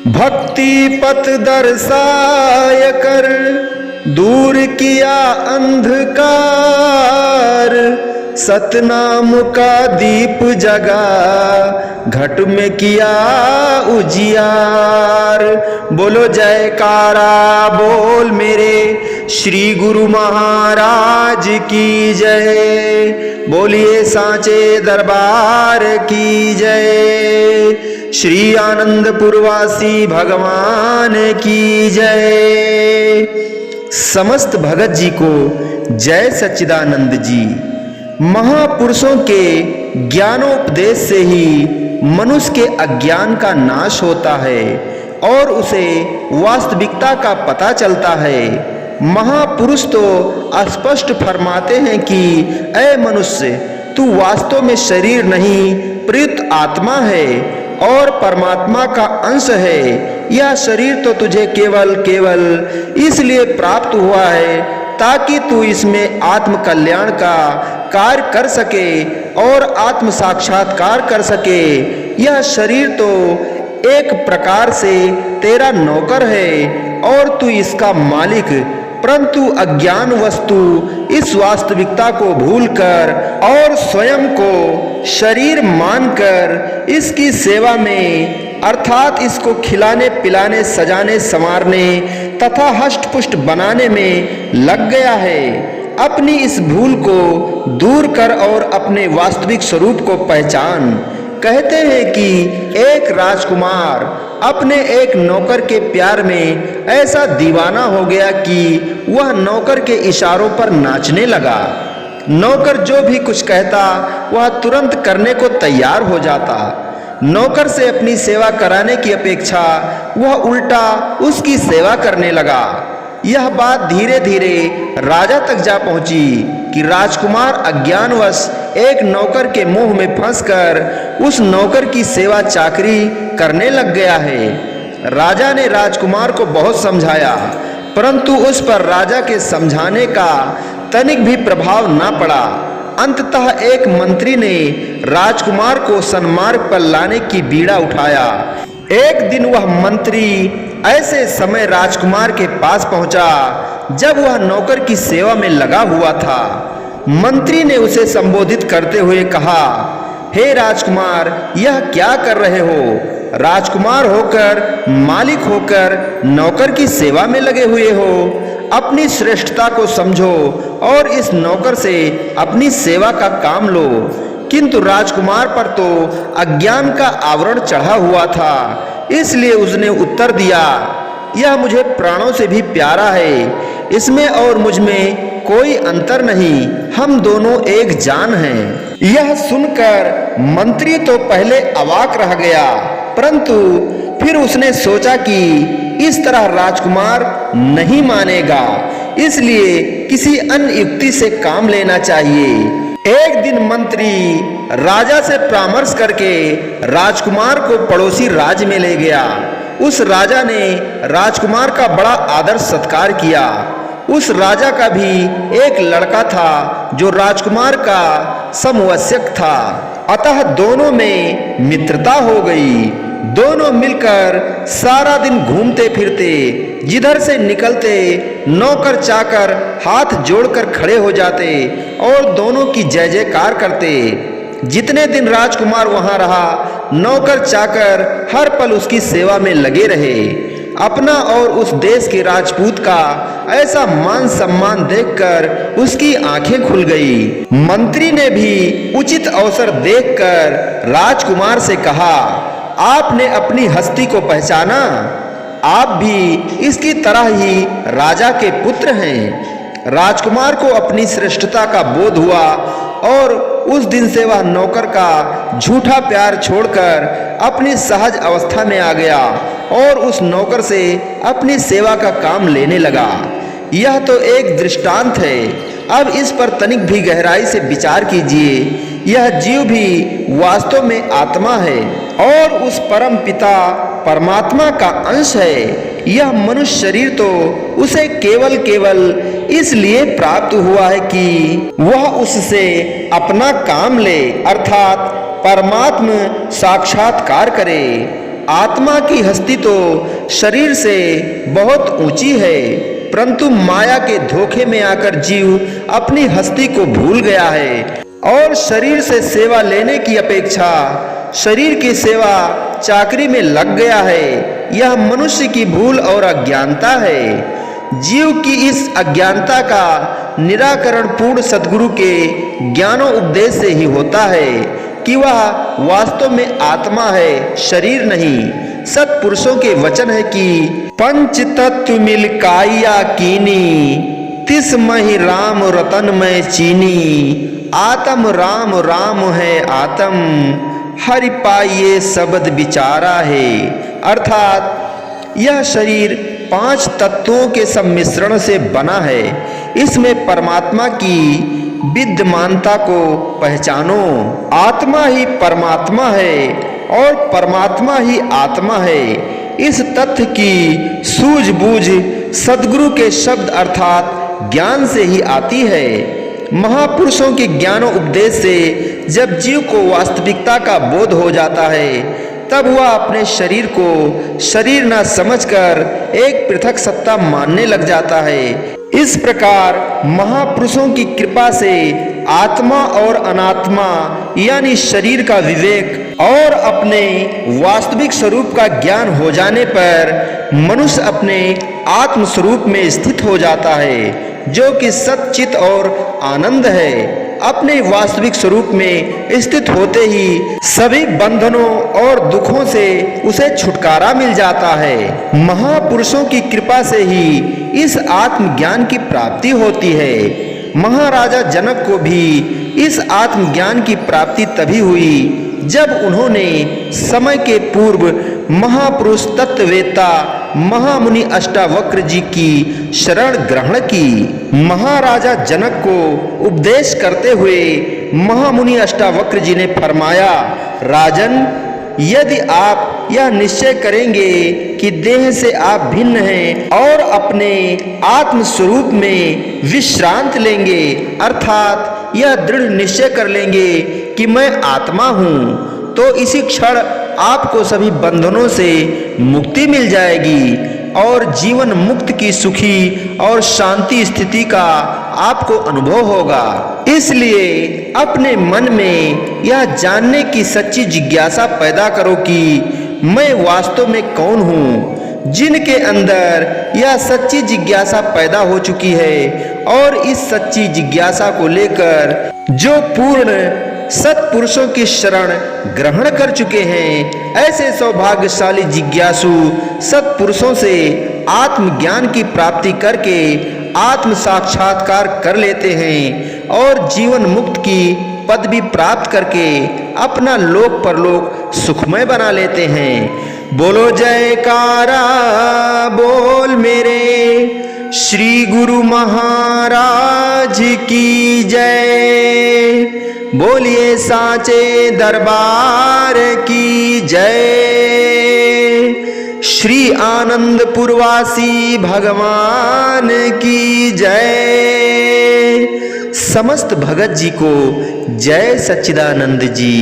भक्ति पथ दर्शाय कर दूर किया अंधकार, सतनाम का दीप जगा घट में किया उजियार। बोलो जयकारा बोल मेरे श्री गुरु महाराज की जय। बोलिए सांचे दरबार की जय। श्री आनंदपुरवासी भगवान की जय। समस्त भगत जी को जय सच्चिदानंद जी। महापुरुषों के ज्ञानोपदेश से ही मनुष्य के अज्ञान का नाश होता है और उसे वास्तविकता का पता चलता है। महापुरुष तो स्पष्ट फरमाते हैं कि ऐ मनुष्य, तू वास्तव में शरीर नहीं प्रयुक्त आत्मा है और परमात्मा का अंश है। यह शरीर तो तुझे केवल इसलिए प्राप्त हुआ है ताकि तू इसमें आत्म कल्याण का कार्य कर सके और आत्म साक्षात्कार कर सके। यह शरीर तो एक प्रकार से तेरा नौकर है और तू इसका मालिक, परंतु अज्ञान वस्तु इस वास्तविकता को भूलकर और स्वयं को शरीर मानकर इसकी सेवा में अर्थात इसको खिलाने पिलाने सजाने संवारने तथा हष्ट-पुष्ट बनाने में लग गया है। अपनी इस भूल को दूर कर और अपने वास्तविक स्वरूप को पहचान। कहते हैं कि एक राजकुमार अपने एक नौकर के प्यार में ऐसा दीवाना हो गया कि वह नौकर के इशारों पर नाचने लगा। नौकर जो भी कुछ कहता वह तुरंत करने को तैयार हो जाता। नौकर से अपनी सेवा कराने की अपेक्षा वह उल्टा उसकी सेवा करने लगा। यह बात धीरे धीरे राजा तक जा पहुंची कि राजकुमार अज्ञानवश एक नौकर के मुंह में फंसकर उस नौकर की सेवा चाकरी करने लग गया है। राजा ने राजकुमार को बहुत समझाया, परंतु उस पर राजा के समझाने का तनिक भी प्रभाव न पड़ा। अंततः एक मंत्री ने राजकुमार को सन्मार्ग पर लाने की बीड़ा उठाया। एक दिन वह मंत्री ऐसे समय राजकुमार के पास पहुंचा जब वह नौकर की सेवा में लगा हुआ था। मंत्री ने उसे संबोधित करते हुए कहा, हे राजकुमार, यह क्या कर रहे हो? राजकुमार होकर, मालिक होकर नौकर की सेवा में लगे हुए हो। अपनी श्रेष्ठता को समझो और इस नौकर से अपनी सेवा का काम लो। किंतु राजकुमार पर तो अज्ञान का आवरण चढ़ा हुआ था, इसलिए उसने उत्तर दिया, यह मुझे प्राणों से भी प्यारा है। इसमें और मुझ में कोई अंतर नहीं, हम दोनों एक जान हैं। यह सुनकर मंत्री तो पहले अवाक रह गया, परंतु फिर उसने सोचा कि इस तरह राजकुमार नहीं मानेगा, इसलिए किसी अन्य युक्ति से काम लेना चाहिए। एक दिन मंत्री राजा से परामर्श करके राजकुमार को पड़ोसी राज्य में ले गया। उस राजा ने राजकुमार का बड़ा आदर सत्कार किया। उस राजा का भी एक लड़का था जो राजकुमार का समवयस्क था, अतः दोनों में मित्रता हो गई। दोनों मिलकर सारा दिन घूमते फिरते, जिधर से निकलते नौकर चाकर हाथ जोड़कर खड़े हो जाते और दोनों की जय जयकार करते। जितने दिन राजकुमार वहां रहा, नौकर चाकर हर पल उसकी सेवा में लगे रहे। अपना और उस देश के राजपूत का ऐसा मान सम्मान देखकर उसकी आंखें खुल गई। मंत्री ने भी उचित अवसर देखकर राजकुमार से कहा, आपने अपनी हस्ती को पहचाना? आप भी इसकी तरह ही राजा के पुत्र हैं। राजकुमार को अपनी श्रेष्ठता का बोध हुआ और उस दिन से वह नौकर का झूठा प्यार छोड़कर अपनी सहज अवस्था में आ गया और उस नौकर से अपनी सेवा का काम लेने लगा। यह तो एक दृष्टांत है। अब इस पर तनिक भी गहराई से विचार कीजिए। यह जीव भी वास्तव में आत्मा है और उस परम पिता परमात्मा का अंश है। यह मनुष्य शरीर तो उसे केवल इसलिए प्राप्त हुआ है कि वह उससे अपना काम ले, अर्थात परमात्म साक्षात्कार करे। आत्मा की हस्ती तो शरीर से बहुत ऊंची है, परंतु माया के धोखे में आकर जीव अपनी हस्ती को भूल गया है और शरीर से सेवा लेने की अपेक्षा शरीर की सेवा चाकरी में लग गया है। यह मनुष्य की भूल और अज्ञानता है। जीव की इस अज्ञानता का निराकरण पूर्ण सद्गुरु के ज्ञानोपदेश से ही होता है कि वह वास्तव में आत्मा है, शरीर नहीं। सत्पुरुषों के वचन है कि पंच तत्व मिल काया कीनी, तिस महि राम रतन में चीनी। आत्म राम राम है आत्म, हरि पाइये शब्द विचारा है। अर्थात यह शरीर 5 तत्वों के सम्मिश्रण से बना है। इसमें परमात्मा की विद्यमानता को पहचानो। आत्मा ही परमात्मा है और परमात्मा ही आत्मा है। इस तथ्य की सूझबूझ सद्गुरु के शब्द अर्थात ज्ञान से ही आती है। महापुरुषों के ज्ञानोपदेश से जब जीव को वास्तविकता का बोध हो जाता है, तब वह अपने शरीर को शरीर न समझकर एक पृथक सत्ता मानने लग जाता है। इस प्रकार महापुरुषों की कृपा से आत्मा और अनात्मा यानी शरीर का विवेक और अपने वास्तविक स्वरूप का ज्ञान हो जाने पर मनुष्य अपने आत्म स्वरूप में स्थित हो जाता है, जो कि सच्चित और आनंद है। अपने वास्तविक स्वरूप में स्थित होते ही सभी बंधनों और दुखों से उसे छुटकारा मिल जाता है। महापुरुषों की कृपा से ही इस आत्मज्ञान की प्राप्ति होती है। महाराजा जनक को भी इस आत्मज्ञान की प्राप्ति तभी हुई जब उन्होंने समय के पूर्व महापुरुष तत्ववेत्ता महामुनि अष्टावक्र जी की शरण ग्रहण की। महाराजा जनक को उपदेश करते हुए महामुनि अष्टावक्र जी ने फरमाया, राजन, यदि आप यह निश्चय करेंगे कि देह से आप भिन्न हैं और अपने आत्म स्वरूप में विश्रांत लेंगे, अर्थात यह दृढ़ निश्चय कर लेंगे कि मैं आत्मा हूँ, तो इसी क्षण आपको सभी बंधनों से मुक्ति मिल जाएगी और जीवन मुक्त की सुखी और शांति स्थिति का आपको अनुभव होगा। इसलिए अपने मन में यह जानने की सच्ची जिज्ञासा पैदा करो कि मैं वास्तव में कौन हूँ। जिनके अंदर यह सच्ची जिज्ञासा पैदा हो चुकी है और इस सच्ची जिज्ञासा को लेकर जो पूर्ण सत्पुरुषों की शरण ग्रहण कर चुके हैं, ऐसे सौभाग्यशाली जिज्ञासु सत्पुरुषों से आत्मज्ञान की प्राप्ति करके आत्म साक्षात्कार कर लेते हैं और जीवन मुक्त की पदवी प्राप्त करके अपना लोक परलोक सुखमय बना लेते हैं। बोलो जयकारा बोल मेरे श्री गुरु महाराज की जय। बोलिए साचे दरबार की जय। श्री आनंदपुरवासी भगवान की जय। समस्त भगत जी को जय सच्चिदानंद जी।